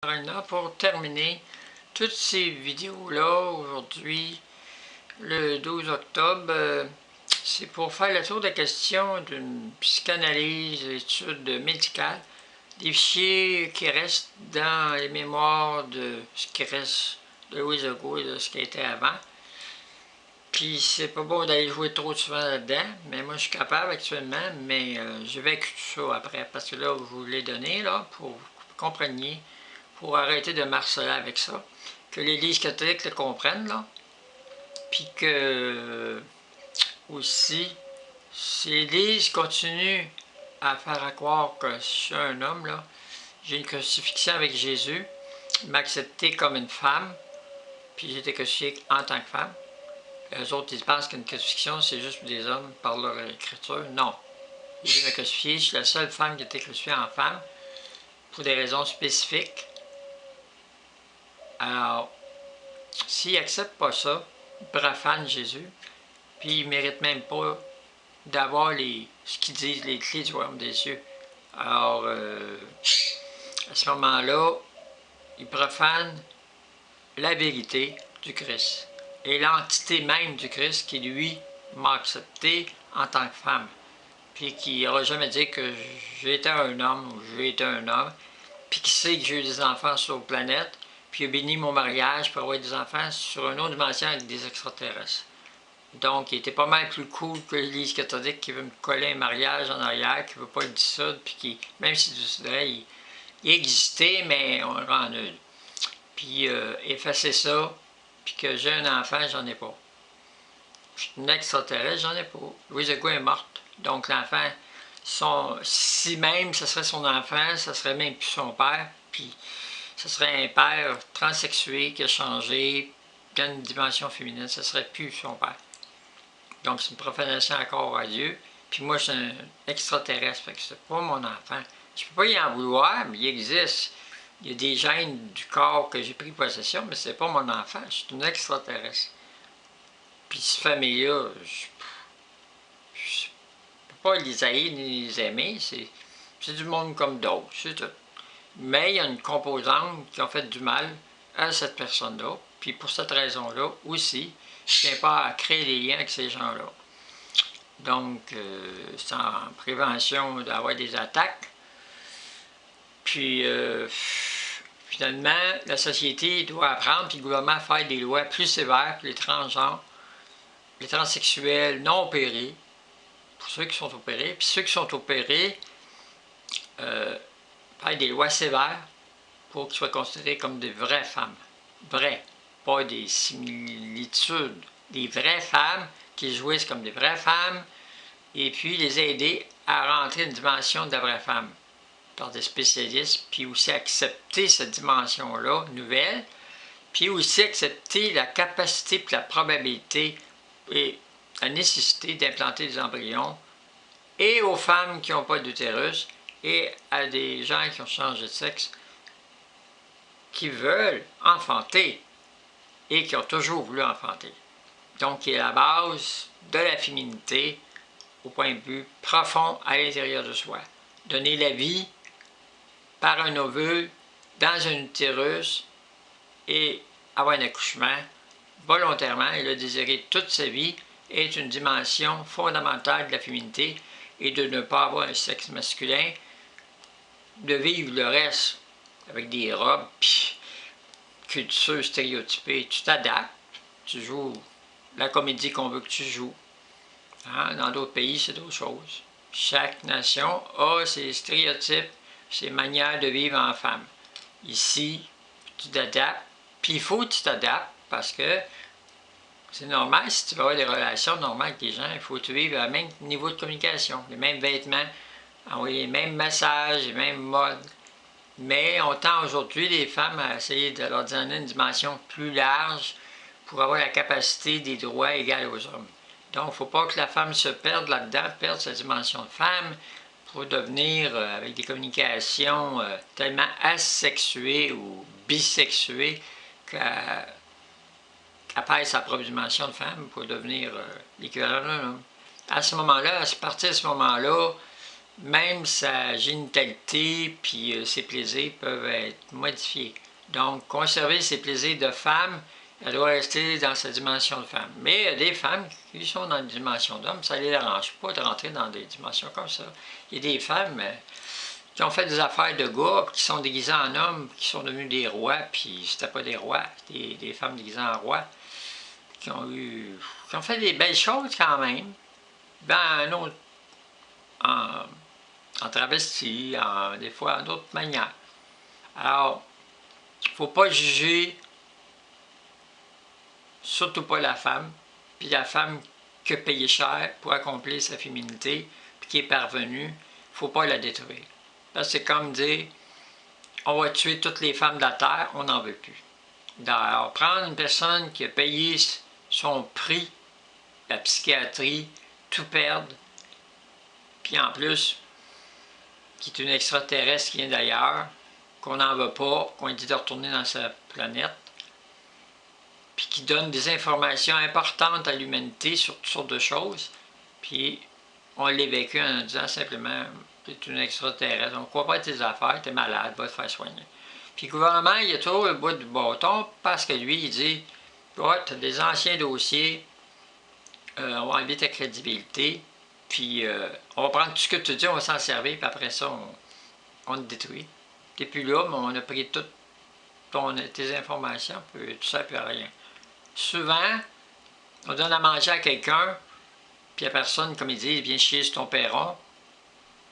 Maintenant, pour terminer toutes ces vidéos-là, aujourd'hui, le 12 octobre, c'est pour faire le tour de la question d'une psychanalyse, étude médicale, des fichiers qui restent dans les mémoires de ce qui reste de Louise Legault et de ce qui était avant. Puis c'est pas bon d'aller jouer trop souvent là-dedans, mais moi je suis capable actuellement, mais j'ai vécu tout ça après, parce que là, je vous l'ai donné, là, pour que vous compreniez, pour arrêter de marceler avec ça, que l'Église catholique le comprenne, là, puis que aussi, si l'Église continue à faire croire que je suis un homme, là, j'ai une crucifixion avec Jésus, il m'a accepté comme une femme, puis j'ai été crucifié en tant que femme. Les autres, ils pensent qu'une crucifixion, c'est juste pour des hommes par leur écriture. Non. Jésus m'a crucifié, je suis la seule femme qui a été crucifiée en femme, pour des raisons spécifiques. Alors, s'ils n'acceptent pas ça, ils profanent Jésus, puis ils ne méritent même pas d'avoir ce qu'ils disent, les clés du royaume des cieux. Alors, à ce moment-là, ils profanent la vérité du Christ et l'entité même du Christ qui, lui, m'a accepté en tant que femme, puis qui n'aura jamais dit que j'étais un homme ou j'ai été un homme, puis qui sait que j'ai eu des enfants sur la planète, puis il a béni mon mariage pour avoir des enfants sur une autre dimension avec des extraterrestres. Donc, il était pas mal plus cool que l'Église catholique qui veut me coller un mariage en arrière, qui veut pas le dissoudre, puis qui, même s'il dissoudrait, il existait, mais on le rend nul. Puis, effacer ça, puis que j'ai un enfant, j'en ai pas. Je suis une extraterrestre, j'en ai pas. Louise Legault est morte. Donc, l'enfant, si même ce serait son enfant, ça serait même plus son père, puis ce serait un père transsexué qui a changé dans une dimension féminine, ce serait plus son père. Donc, c'est une profanation encore à Dieu. Puis moi, je suis un extraterrestre, fait que c'est pas mon enfant. Je peux pas y en vouloir, mais il existe. Il y a des gènes du corps que j'ai pris possession, mais c'est pas mon enfant. Je suis un extraterrestre. Puis cette famille-là, je peux pas les haïr ni les aimer. C'est du monde comme d'autres, c'est tout. Mais il y a une composante qui a fait du mal à cette personne-là. Puis pour cette raison-là aussi, je ne tiens pas à créer des liens avec ces gens-là. Donc, c'est en prévention d'avoir des attaques. Puis, finalement, la société doit apprendre, puis le gouvernement à faire des lois plus sévères pour les transgenres, les transsexuels non opérés, pour ceux qui sont opérés, puis ceux qui sont opérés, faire des lois sévères pour qu'ils soient considérés comme des vraies femmes. Vraies, pas des similitudes. Des vraies femmes qui jouissent comme des vraies femmes, et puis les aider à rentrer une dimension de la vraie femme par des spécialistes, puis aussi accepter cette dimension-là nouvelle, puis aussi accepter la capacité et la probabilité et la nécessité d'implanter des embryons, et aux femmes qui n'ont pas d'utérus, et à des gens qui ont changé de sexe, qui veulent enfanter, et qui ont toujours voulu enfanter. Donc, qui est la base de la féminité, au point de vue profond à l'intérieur de soi. Donner la vie par un ovule dans un utérus et avoir un accouchement volontairement et le désirer toute sa vie est une dimension fondamentale de la féminité et de ne pas avoir un sexe masculin, de vivre le reste avec des robes, puis culture stéréotypée. Tu t'adaptes, tu joues la comédie qu'on veut que tu joues. Hein? Dans d'autres pays, c'est d'autres choses. Chaque nation a ses stéréotypes, ses manières de vivre en femme. Ici, tu t'adaptes, puis il faut que tu t'adaptes parce que c'est normal, si tu veux avoir des relations normales avec les gens, il faut que tu vives à même niveau de communication, les mêmes vêtements, envoyer les mêmes messages, les mêmes modes. Mais on tend aujourd'hui les femmes à essayer de leur donner une dimension plus large pour avoir la capacité des droits égaux aux hommes. Donc, il ne faut pas que la femme se perde là-dedans, perde sa dimension de femme pour devenir, avec des communications tellement asexuées ou bisexuées, qu'elle perd sa propre dimension de femme pour devenir l'équivalent d'un homme. À ce moment-là, à partir de ce moment-là, même sa génitalité puis ses plaisirs peuvent être modifiés. Donc, conserver ses plaisirs de femme, elle doit rester dans sa dimension de femme. Mais il y a des femmes qui sont dans une dimension d'homme, ça ne les dérange pas de rentrer dans des dimensions comme ça. Il y a des femmes qui ont fait des affaires de gars, qui sont déguisés en hommes, qui sont devenus des rois, puis c'était pas des rois, des femmes déguisées en rois, qui ont fait des belles choses quand même. Ben, autre, en travesti, des fois d'autres manières. Alors, il ne faut pas juger, surtout pas la femme, puis la femme qui a payé cher pour accomplir sa féminité, puis qui est parvenue, il ne faut pas la détruire. Là, c'est comme dire, on va tuer toutes les femmes de la terre, on n'en veut plus. Alors, prendre une personne qui a payé son prix, la psychiatrie, tout perdre, puis en plus, qui est une extraterrestre qui vient d'ailleurs, qu'on n'en veut pas, qu'on dit de retourner dans sa planète, puis qui donne des informations importantes à l'humanité sur toutes sortes de choses, puis on l'a vécu en disant simplement, c'est une extraterrestre, on ne croit pas à tes affaires, t'es malade, va te faire soigner. Puis le gouvernement, il a toujours le bout du bâton, parce que lui, il dit, ouais, tu as des anciens dossiers, on va enlever ta crédibilité, puis on va prendre tout ce que tu dis, on va s'en servir, puis après ça, on te détruit. T'es plus là, mais on a pris toutes tes informations, puis tout ça, puis rien. Souvent, on donne à manger à quelqu'un, puis la personne, comme il dit, il vient chier sur ton perron,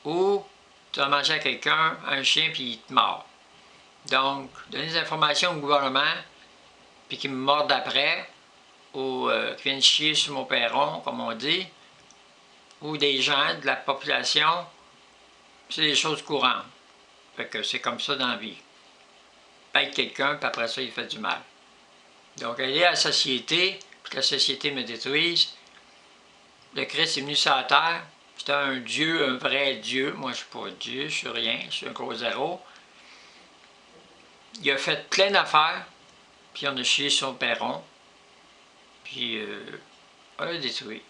ou tu donnes à manger à quelqu'un, un chien, puis il te mord. Donc, donner des informations au gouvernement, puis qu'il me morde après, ou qui viennent chier sur mon perron, comme on dit, ou des gens de la population, c'est des choses courantes. Fait que c'est comme ça dans la vie. Paye quelqu'un, puis après ça, il fait du mal. Donc, aller à la société, puis que la société me détruise. Le Christ est venu sur la terre, c'était un Dieu, un vrai Dieu. Moi, je ne suis pas Dieu, je suis rien, je suis un gros zéro. Il a fait plein d'affaires, puis on a chié sur le perron, puis on l'a détruit.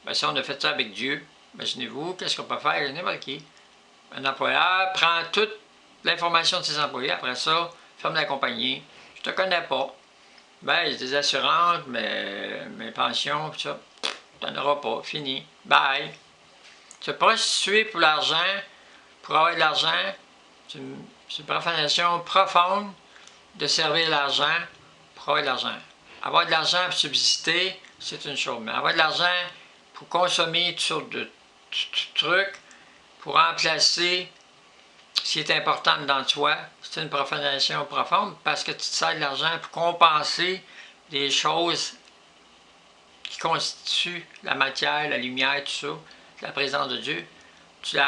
Ben, si on a fait ça avec Dieu, imaginez-vous, qu'est-ce qu'on peut faire? N'importe qui. Un employeur prend toute l'information de ses employés, après ça, ferme la compagnie. Je te connais pas. Ben, j'ai des assurances, mes pensions, tout ça. Tu n'en auras pas, fini. Bye. Se prostituer pour l'argent, pour avoir de l'argent, c'est une profanation profonde de servir l'argent pour avoir de l'argent. Avoir de l'argent pour subsister, c'est une chose. Mais avoir de l'argent pour consommer toutes sortes de trucs, pour remplacer ce qui est important dans toi, c'est une profanation profonde parce que tu te sers de l'argent pour compenser des choses qui constituent la matière, la lumière, tout ça, la présence de Dieu. Tu la